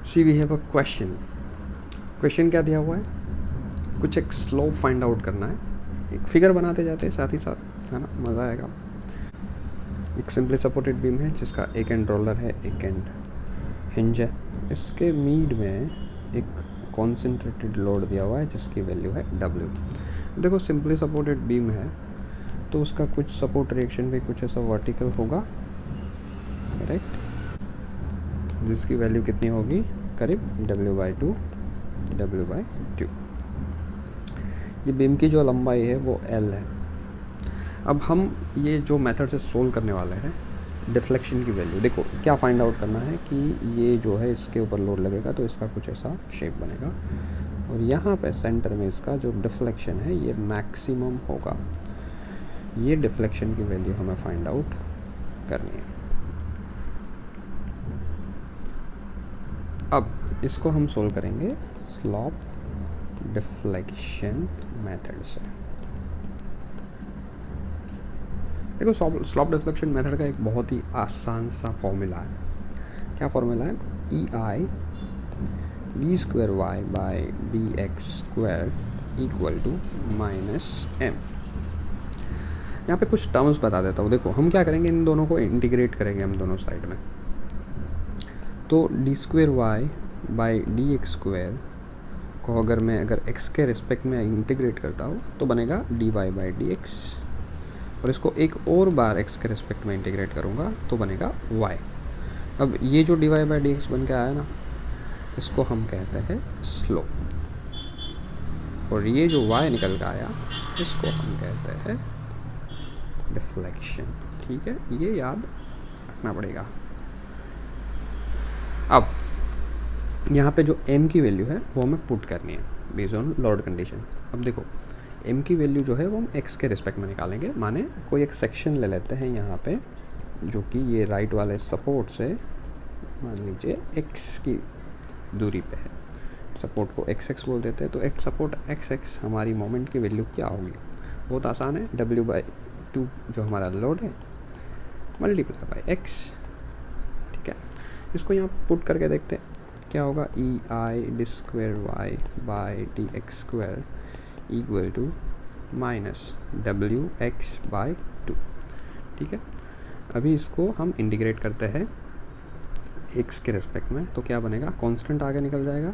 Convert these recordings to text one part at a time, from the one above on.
C we have a question क्या दिया हुआ है, कुछ एक स्लोप फाइंड आउट करना है, एक फिगर बनाते जाते हैं साथ ही साथ, है ना, मज़ा आएगा। एक सिंपली सपोर्टेड बीम है जिसका एक एंड रोलर है, एक एंड हिंज है। इसके मीड में एक कॉन्सेंट्रेटेड लोड दिया हुआ है जिसकी वैल्यू है W। देखो सिंपली सपोर्टेड बीम है तो उसका कुछ सपोर्ट रिएक्शन भी कुछ ऐसा वर्टिकल होगा, करेक्ट, जिसकी वैल्यू कितनी होगी, करीब W/2। ये बीम की जो लंबाई है वो L है। अब हम ये जो मेथड से सोल्व करने वाले हैं, डिफ्लेक्शन की वैल्यू देखो क्या फाइंड आउट करना है कि ये जो है इसके ऊपर लोड लगेगा तो इसका कुछ ऐसा शेप बनेगा, और यहाँ पे सेंटर में इसका जो डिफ्लेक्शन है ये मैक्सिमम होगा। ये डिफ्लेक्शन की वैल्यू हमें फाइंड आउट करनी है। अब इसको हम सोल्व करेंगे स्लॉप डिफ्लेक्शन मेथड से। देखो स्लॉप डिफ्लेक्शन मेथड का एक बहुत ही आसान सा फॉर्मूला है। क्या फॉर्मूला है, EI d²y/dx² equal to -m। यहाँ पे कुछ टर्म्स बता देता हूँ। देखो हम क्या करेंगे, इन दोनों को इंटीग्रेट करेंगे हम दोनों साइड में। तो d²y/dx² को अगर x के रिस्पेक्ट में इंटीग्रेट करता हूँ तो बनेगा dy/dx, और इसको एक और बार x के रिस्पेक्ट में इंटीग्रेट करूँगा तो बनेगा y। अब ये जो dy/dx बन के आया ना, इसको हम कहते हैं स्लोप, और ये जो y निकल के आया इसको हम कहते हैं डिफ्लेक्शन। ठीक है, ये याद रखना पड़ेगा। अब यहाँ पे जो m की वैल्यू है वो हमें पुट करनी है बेस्ड ऑन लोड कंडीशन। अब देखो m की वैल्यू जो है वो हम x के रिस्पेक्ट में निकालेंगे। माने कोई एक सेक्शन ले लेते हैं यहाँ पे जो कि ये राइट वाले सपोर्ट से मान लीजिए x की दूरी पे है, सपोर्ट को xx बोल देते हैं। तो एक सपोर्ट xx हमारी मोमेंट की वैल्यू क्या होगी, बहुत आसान है, W/2 जो हमारा लोड है मल्टीप्लाई बाई x। ठीक है, इसको यहाँ पुट करके देखते हैं क्या होगा, EI d²y/dx² equal to -WX/2। ठीक है, अभी इसको हम इंटीग्रेट करते हैं x के रिस्पेक्ट में, तो क्या बनेगा, कांस्टेंट आगे निकल जाएगा।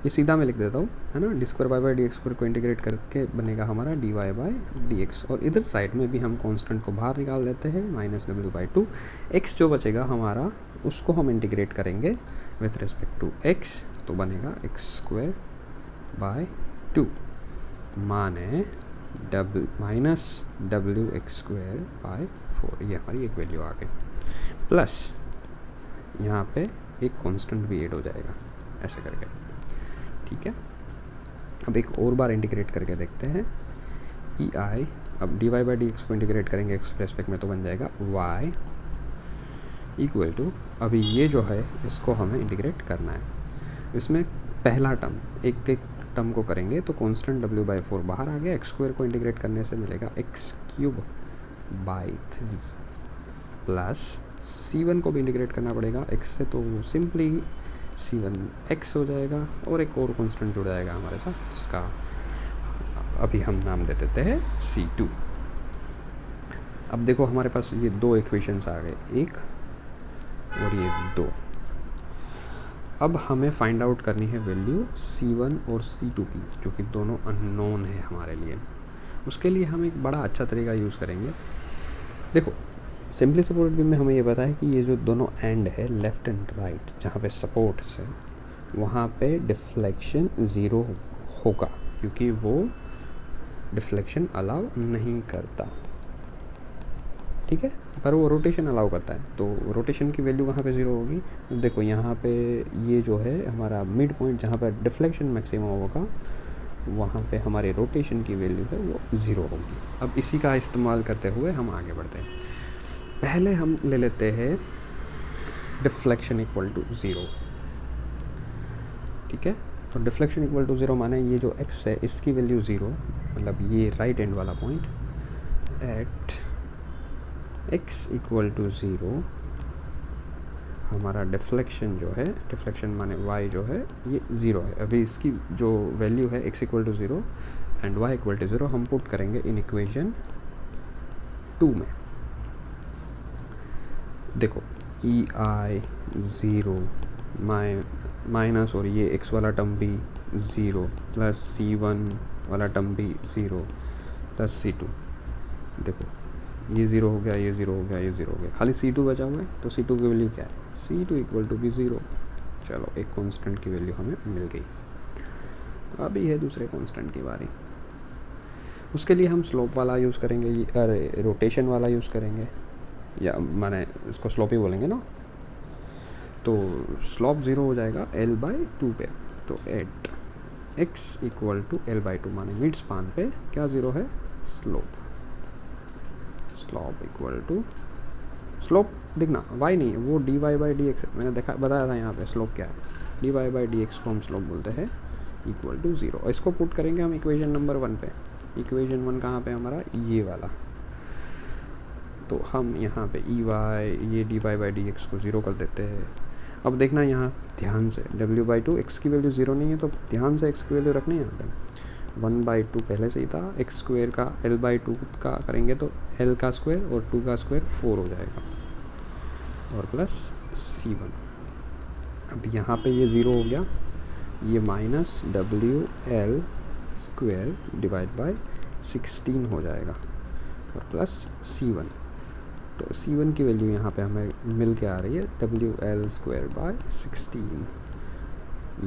ये सीधा मैं लिख देता हूँ, है ना, d²y/dx² को इंटीग्रेट करके बनेगा हमारा dy/dx, और इधर साइड में भी हम कांस्टेंट को बाहर निकाल देते हैं -W/2। x जो बचेगा हमारा उसको हम इंटीग्रेट करेंगे विथ रिस्पेक्ट टू x, तो बनेगा x²/2 माने -WX²/4। ये हमारी एक वैल्यू आ गई, प्लस यहाँ पे एक कांस्टेंट भी ऐड हो जाएगा ऐसे करके। ठीक है, अब एक और बार इंटीग्रेट करके देखते हैं EI। अब dy/dx को इंटीग्रेट करेंगे x रेस्पेक्ट में तो बन जाएगा y इक्वल टू, अभी ये जो है इसको हमें इंटीग्रेट करना है। इसमें पहला टर्म एक टर्म को करेंगे तो कांस्टेंट W/4 बाहर आ गया, x² को इंटीग्रेट करने से मिलेगा x³ बाई 3 प्लस C1 को भी इंटीग्रेट करना पड़ेगा x से, तो सिंपली C1x हो जाएगा, और एक और कांस्टेंट जुड़ जाएगा हमारे साथ जिसका अभी हम नाम दे देते हैं C2। अब देखो हमारे पास ये दो इक्वेशंस आ गए, एक और ये दो। अब हमें फाइंड आउट करनी है वैल्यू C1 और C2 की, जो कि दोनों अननोन है हमारे लिए। उसके लिए हम एक बड़ा अच्छा तरीका यूज़ करेंगे। देखो सिंपली सपोर्टेड बीम में हमें ये पता है कि ये जो दोनों एंड है लेफ़्ट एंड राइट जहाँ पे सपोर्ट है वहाँ पे डिफ्लेक्शन 0 होगा, क्योंकि वो डिफ्लेक्शन अलाउ नहीं करता। ठीक है, पर वो रोटेशन अलाउ करता है, तो रोटेशन की वैल्यू वहाँ पे 0 होगी। देखो यहाँ पे ये जो है हमारा मिड पॉइंट जहाँ पे डिफ्लेक्शन मैक्सिमम होगा वहाँ पे हमारी रोटेशन की वैल्यू है वो 0 होगी। अब इसी का इस्तेमाल करते हुए हम आगे बढ़ते हैं। पहले हम ले लेते हैं डिफ्लेक्शन इक्वल टू 0। ठीक है, तो डिफ्लेक्शन इक्वल टू 0 माने ये जो x है इसकी वैल्यू 0, मतलब ये राइट एंड वाला point at x equal to 0 हमारा डिफ्लेक्शन जो है, डिफ्लेक्शन माने y जो है ये 0 है। अभी इसकी जो वैल्यू है x equal to 0 and y equal to 0 हम पुट करेंगे इन इक्वेशन 2 में। देखो ई आई 0 माइनस और ये x वाला टर्म भी 0 प्लस C1 वाला टर्म भी 0 प्लस C2। देखो ये 0 हो गया, ये 0 हो गया, ये 0 हो गया, खाली C2 बचा हुआ है। तो C2 की वैल्यू क्या है? C2 इक्वल टू भी 0। चलो एक कांस्टेंट की वैल्यू हमें मिल गई। अभी है दूसरे कांस्टेंट की बारी। उसके लिए हम स्लोप वाला यूज़ करेंगे, अरे रोटेशन वाला यूज़ करेंगे, या माने उसको स्लोप ही बोलेंगे ना। तो स्लोप 0 हो जाएगा L/2 पे। तो eight x equal to L/2 माने मिड स्पान पे क्या 0 है? Slope. Slope equal to, slope दिखना y नहीं है, वो dy/dx है। मैंने बताया था यहाँ पे स्लोप क्या है। dy/dx को हम स्लोप बोलते हैं इक्वल टू 0। और इसको पुट करेंगे हम इक्वेशन नंबर 1 पे। इक्वेशन 1 कहाँ पे हमारा? ये वाला। तो हम यहाँ पे ये dy/dx को 0 कर देते हैं। अब देखना यहाँ ध्यान से, w/2 x की वैल्यू 0 नहीं है, तो ध्यान से x की वैल्यू रखनी है यहाँ पे। 1/2 पहले से ही था, x स्क्वायर का L/2 का करेंगे तो L का स्क्वायर और 2 का स्क्वायर 4 हो जाएगा, और प्लस C1। अब यहाँ पे ये 0 हो गया, ये minus WL square divide by 16 हो जाएगा, और प्लस C1। तो C1 की वैल्यू यहाँ पे हमें मिल के आ रही है WL स्क्वायर बाय 16।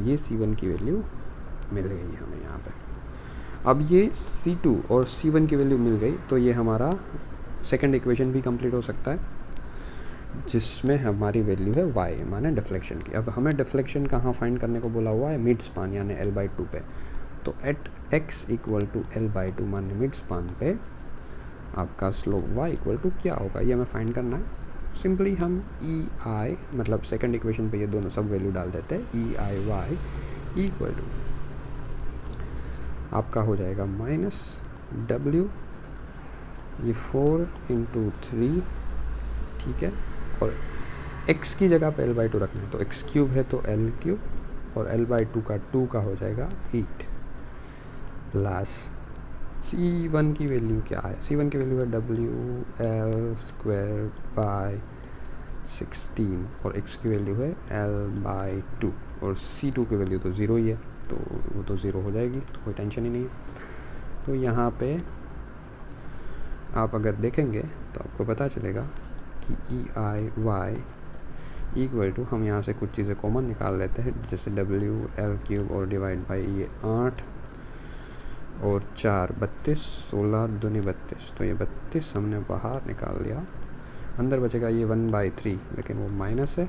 ये C1 की वैल्यू मिल गई हमें यहाँ पे। अब ये C2 और C1 की वैल्यू मिल गई, तो ये हमारा सेकंड इक्वेशन भी कंप्लीट हो सकता है, जिसमें हमारी वैल्यू है y माने डिफ्लेक्शन की। अब हमें डिफ्लेक्शन कहाँ फाइंड करने को बोला हुआ है? मिड स्पान यानी L/2 पे। तो eight x equal to L/2 माने मिड स्पान पे आपका स्लोप y इक्वल टू क्या होगा, ये हमें फाइंड करना है। सिंपली हम ई आई मतलब सेकंड इक्वेशन पे ये दोनों सब वैल्यू डाल देते हैं। ई आई वाई इक्वल टू आपका हो जाएगा माइनस W, ये 4 इंटू 3, ठीक है। और x की जगह पे L/2 रखना है, तो x क्यूब है तो L क्यूब, और L/2 का 2 का हो जाएगा 8, प्लस C1 की वैल्यू क्या है? C1 की वैल्यू है WL स्क्वायर बाय 16, और x की वैल्यू है L/2, और C2 की वैल्यू तो 0 ही है, तो वो तो 0 हो जाएगी, तो कोई टेंशन ही नहीं है। तो यहाँ पे आप अगर देखेंगे तो आपको पता चलेगा कि ई आई वाई इक्वल टू, हम यहाँ से कुछ चीज़ें कॉमन निकाल लेते हैं, जैसे WL क्यूब और डिवाइड बाई ये 8 और 4 32, 16 दूनी 32, तो ये 32 हमने बाहर निकाल लिया। अंदर बचेगा ये 1/3, लेकिन वो माइनस है,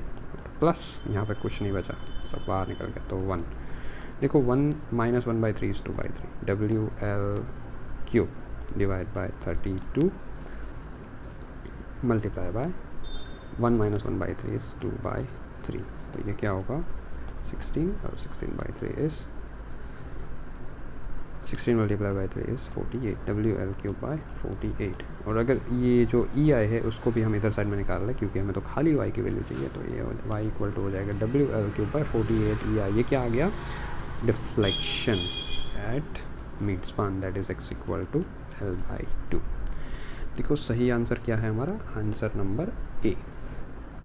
प्लस यहाँ पे कुछ नहीं बचा, सब बाहर निकल गया, तो 1। देखो 1 minus 1/3 is 2/3, WL cube divide by 32 multiply by 1 minus 1/3 is 2/3, तो ये क्या होगा 16, और 16/3 is 16 multiply by 3 is 48, WL cube by 48। और अगर ये जो ई आई है उसको भी हम इधर साइड में निकाल लें, क्योंकि हमें तो खाली y की वैल्यू चाहिए, तो ये y इक्वल टू हो जाएगा WL cube by 48 E I. ये क्या आ गया? Deflection at mid span, that is x equal to L/2। देखो सही आंसर क्या है हमारा? Answer number A।